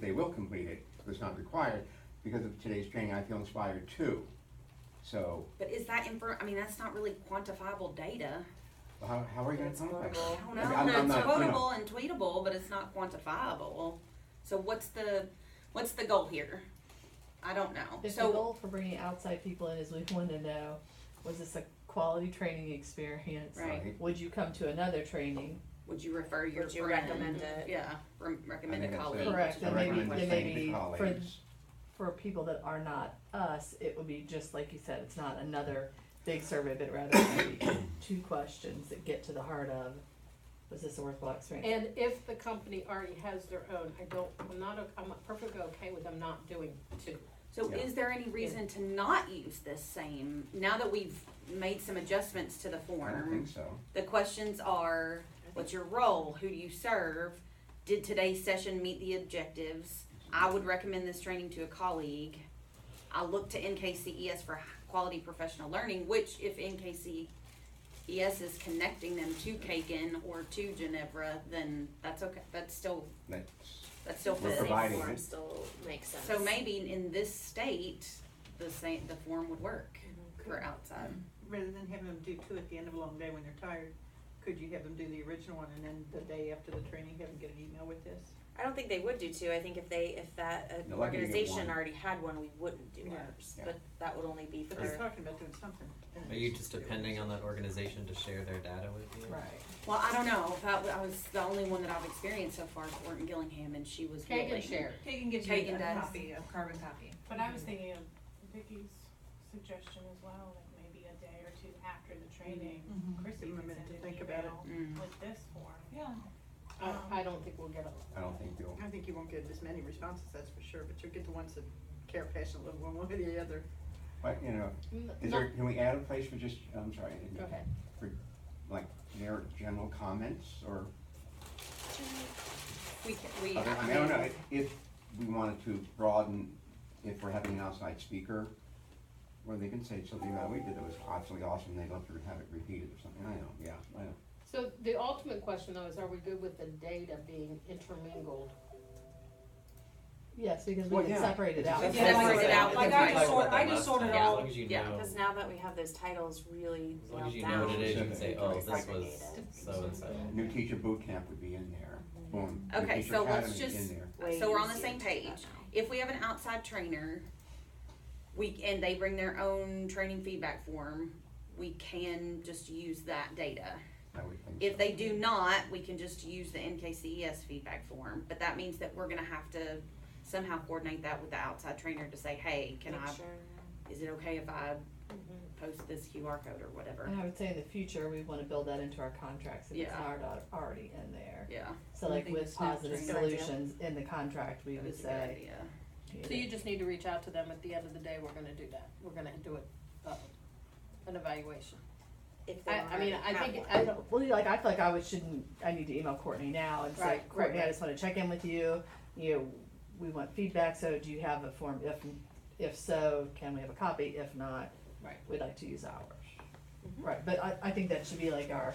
if they will complete it, it's not required, because of today's training, I feel inspired too. So, But is that I mean, that's not really quantifiable data. how are you gonna It's quantify it? quotable. I don't know, I'm it's not, you know. quotable and tweetable, but it's not quantifiable. So what's the goal here? I don't know. If the goal for bringing outside people in is we want to know, was this a quality training experience? Right. Would you come to another training? Would you refer your Would you friend? recommend it? Yeah, recommend I a think that's colleague. it. Correct, I then maybe, recommend then the same to maybe colleagues. for people that are not us, it would be just like you said, it's not another big survey, but rather maybe 2 questions that get to the heart of, was this a worthwhile experience? And if the company already has their own, I'm perfectly okay with them not doing 2. So Yeah. is there any reason to not use this same, now that we've made some adjustments to the I don't form? think so. The questions are, what's your role? Who do you serve? Did today's session meet the objectives? I would recommend this training to a colleague. I look to NKCES for quality professional learning, which if NKCES is connecting them to Kagan or to Ginevra, then that's okay. That still We're fits. providing Form it. still makes sense. So maybe in this state, the form would work for outside. Rather than having them do 2 at the end of a long day when they're tired, could you have them do the original one and then the day after the training have them get an email with this? I don't think they would do 2. I think if that They're lucky to get organization one. already had one, we wouldn't do Yeah. ours. Yeah. But that would only be for. But they're talking about doing something. Are you just depending on that organization to share their data with you? Right. Well, I don't know. I was the only one that I've experienced so far is Thornton Gillingham, and she was Kagan willing. shared. Kagan gives you Kagan a does. copy, a carbon copy. But I was thinking of Vicky's suggestion as well, like maybe a day or 2 after the training, Mhm. Chrissy Give them a could minute send to an think about it. email with this form. Yeah. I don't think we'll get a. I don't think you'll. I think you won't get as many responses, that's for sure, but you'll get the ones that care passionately one way or the other. But, you know, can we add a place for just, I'm sorry. Go ahead. For, like, their general comments, or, I don't know, if we wanted to broaden, if we're having an outside speaker, where they can say something about, we did, it was absolutely awesome, they'd love to have it repeated or something, I know, yeah, I know. So the ultimate question though is, are we good with the data being intermingled? Yes, because we Well, can yeah. separate it out. It's Yeah, separate it out. Like I just sorted As all. long as you Yeah, know, Because now that we have those titles really as long as you nailed know what down, it is, you can say, oh, this was segregated. so and so. New teacher boot camp would be in there, boom. New Okay, teacher so let's academy just- in there. Way So we're on the easier same to do that page. now. If we have an outside trainer, and they bring their own training feedback form, we can just use that data. I would think If so. they do not, we can just use the NKCES feedback form, but that means that we're gonna have to somehow coordinate that with the outside trainer to say, hey, Make sure. is it okay if I post this QR code or whatever? And I would say in the future, we wanna build that into our contracts if it's Yeah. not already in there. Yeah, So I like think with it's not positive a good idea. solutions in the contract, we that would is a good say. idea. So you just need to reach out to them at the end of the day, we're gonna do that. We're gonna do it, an evaluation. If they I mean, I have think, one. I don't, Well, like, I feel like I need to email Courtney now and say, Right, Courtney, right. I just wanna check in with you, we want feedback, so do you have a form, if so, can we have a copy, if not, Right. we'd like to use ours. Right, but I think that should be like our,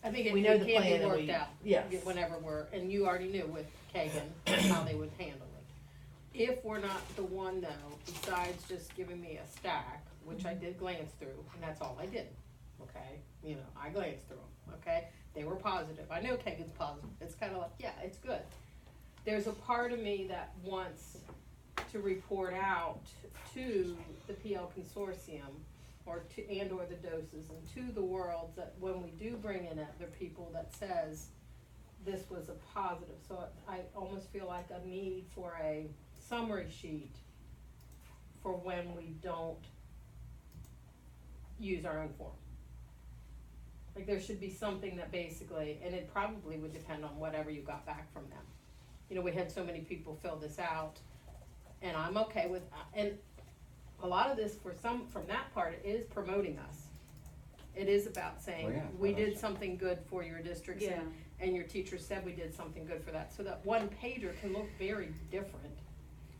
I think it We know it the can plan be and worked we- out. yes. Whenever and you already knew with Kagan how they would handle it. If we're not the one though, besides just giving me a stack, which I did glance through, and that's all I did, okay? I glanced through them, okay? They were positive. I know Kagan's positive. It's kinda like, yeah, it's good. There's a part of me that wants to report out to the PL consortium or the doses and to the world that when we do bring in other people that says this was a positive. So I almost feel like a need for a summary sheet for when we don't use our own form. Like there should be something that basically, and it probably would depend on whatever you got back from them. We had so many people fill this out, and I'm okay with, and a lot of this from that part is promoting us. It is about saying, Well, yeah, we well, did that's- something good for your districts, Yeah. and your teacher said we did something good for that. So that one pager can look very different.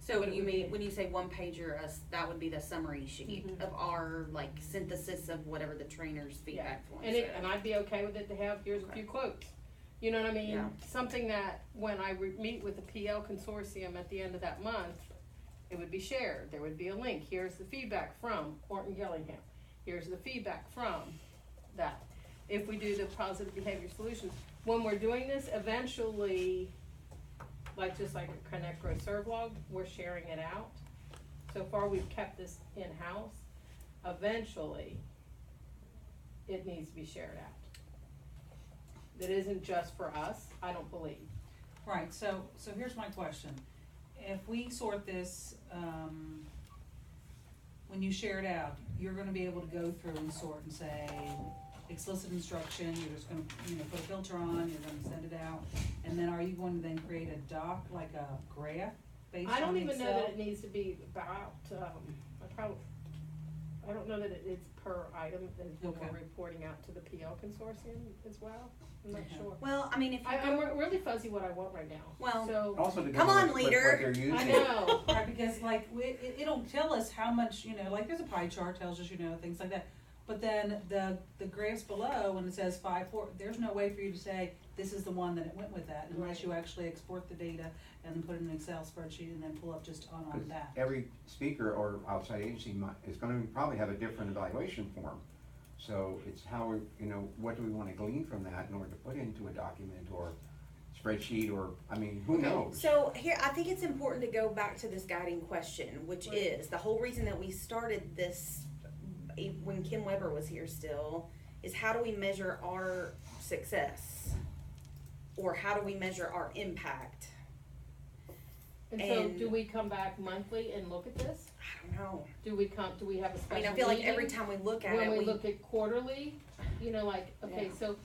So But it you would mean, be- when you say one pager, that would be the summary sheet of our, like, synthesis of whatever the trainer's feedback form And said. I'd be okay with it to have, here's a few quotes. You know what I mean? Yeah. Something that when I meet with the PL consortium at the end of that month, it would be shared. There would be a link. Here's the feedback from Orton Gillingham. Here's the feedback from that. If we do the positive behavior solutions, when we're doing this, eventually, like just like a Connect Grow Serve log, we're sharing it out. So far, we've kept this in-house. Eventually, it needs to be shared out. That isn't just for us, I don't believe. Right, so here's my question. If we sort this, when you share it out, you're gonna be able to go through and sort and say, explicit instruction, you're just gonna, put a filter on, you're gonna send it out, and then are you going to then create a doc, like a graph based on I don't the even know Excel? that it needs to be about, I don't know that it's per item, as when Okay. we're reporting out to the PL consortium as well, I'm not Okay. sure. Well, I mean, if you I'm go, really fuzzy what I want right now, Well, so, Also to Come go on, with what leader. they're using. I know, Right, because like, it'll tell us how much, like there's a pie chart, tells us, things like that. But then the graphs below, when it says 5-4, there's no way for you to say, this is the one that it went with that, unless Right. you actually export the data and then put it in an Excel spreadsheet and then pull up just on 'Cause that. every speaker or outside agency is gonna probably have a different evaluation form. So it's how, what do we wanna glean from that in order to put into a document or spreadsheet or, who knows? so here, I think it's important to go back to this guiding question, which Right. is, the whole reason that we started this, when Kim Weber was here still, is how do we measure our success? Or how do we measure our impact? and so And- do we come back monthly and look at this? I don't know. Do we have a special I mean, meeting? I feel like every time we look at When it, we look at quarterly, okay, Yeah. so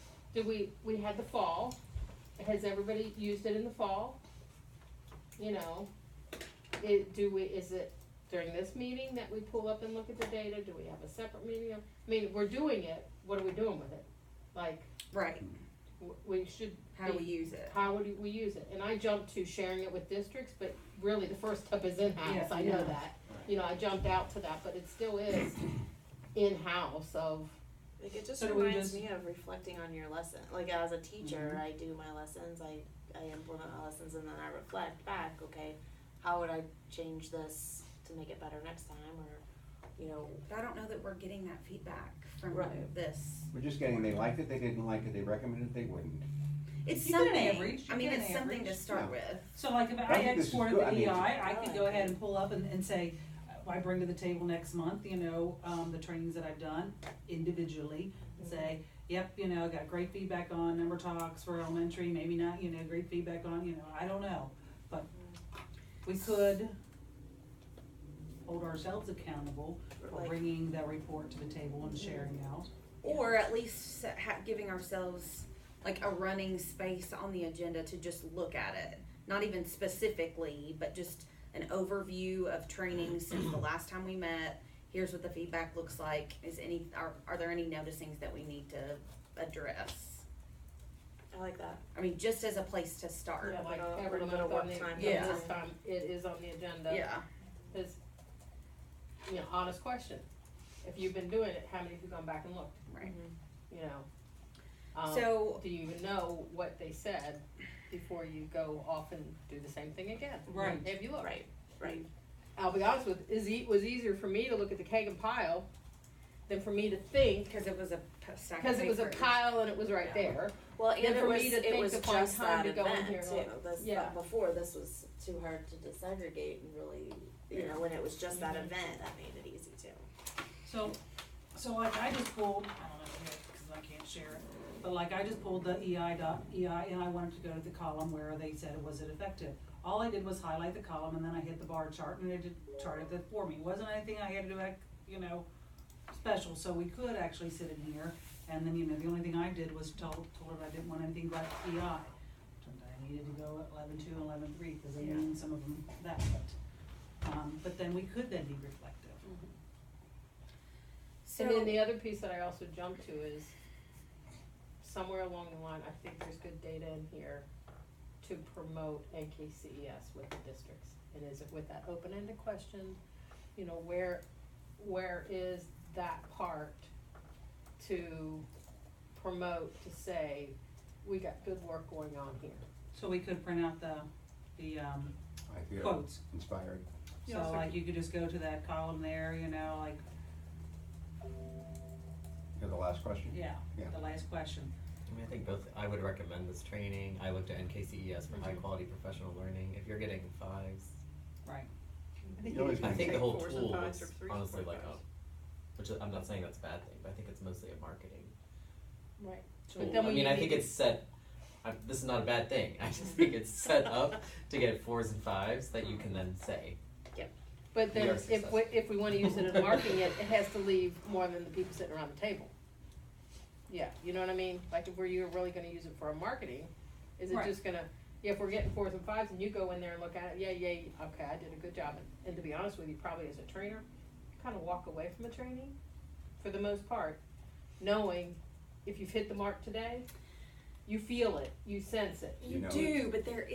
we had the fall, has everybody used it in the fall? Is it during this meeting that we pull up and look at the data, do we have a separate meeting? We're doing it, what are we doing with it? Like, right, we should how do we use it? how would we use it? And I jumped to sharing it with districts, but really the first step is in-house, Yeah, I know yeah. that. I jumped out to that, but it still is in-house of, Like, it just So do we reminds just- me of reflecting on your lesson. Like, as a teacher, Mhm. I do my lessons, I implement my lessons, and then I reflect back, okay, how would I change this to make it better next time, or, But I don't know that we're getting that feedback from Right. this. We're just getting, they liked it, they didn't like it, they recommended it, they wouldn't. It's You get an something, average, I you mean, get it's an something to average. start Yeah. with. So like if I I think this is exported good. the I mean, EI, I I could like go ahead it. and pull up and say, I bring to the table next month, the trainings that I've done individually. And say, yep, I got great feedback on number talks for elementary, maybe not, great feedback on, I don't know. But we could hold ourselves accountable for Like- bringing the report to the table and sharing out. Or at least giving ourselves like a running space on the agenda to just look at it. Not even specifically, but just an overview of training since the last time we met. Here's what the feedback looks like. Are there any noticings that we need to address? I like that. I mean, just as a place to start. yeah, like a every little bit of month on work the, time. Yeah. this time, it is on the agenda. Yeah. Is, honest question, if you've been doing it, how many have you gone back and looked, Right. So- do you even know what they said before you go off and do the same thing again? Right. Have you looked? Right. I'll be honest with, it was easier for me to look at the Kagan pile than for me to think, Because it was a stack of because it was a papers. pile and it was right Yeah. there. Well, Then and for me to it think was to find just time that to go in event here and too. look. This, Yeah. before, this was too hard to desegregate and really, when it was just that event, that made it easy too. So like I just pulled, I don't know because I can't share it, but like I just pulled the EI and I wanted to go to the column where they said was it effective. All I did was highlight the column and then I hit the bar chart and it charted it for me. It wasn't anything I had to do, special, so we could actually sit in here and then, the only thing I did was told her I didn't want anything but EI. Turned out I needed to go at 11.2 and 11.3 because they mean some of them that, but then we could then be reflective. And then So, the other piece that I also jumped to is somewhere along the line, I think there's good data in here to promote NKCES with the districts. And is it with that open-ended question, where is that part to promote, to say, we got good work going on here. So we could print out the I feel quotes. inspired. So like you could just go to that column there, you know, like, You're the last question? yeah, Yeah. the last question. I mean, I think both, I would recommend this training. I looked at NKCES for high quality professional learning. If you're getting 5s, Right. I think You always you I can think the take whole 4s and tool 5s is or 3s and honestly like 4s. which I'm not saying that's a bad thing, but I think it's mostly a marketing Right. tool. But then I when mean, you I think need- it's set, this is not a bad thing. I just think it's set up to get 4s and 5s that you can then say. But We then are if successful. if we wanna use it in marketing, it has to leave more than the people sitting around the table. Yeah, you know what I mean? Like if you're really gonna use it for a marketing, is it Right. just gonna, if we're getting 4s and 5s and you go in there and look at it, yeah, okay, I did a good job. And to be honest with you, probably as a trainer, kinda walk away from the training for the most part, knowing if you've hit the mark today, you feel it, you sense it. You know, do, but there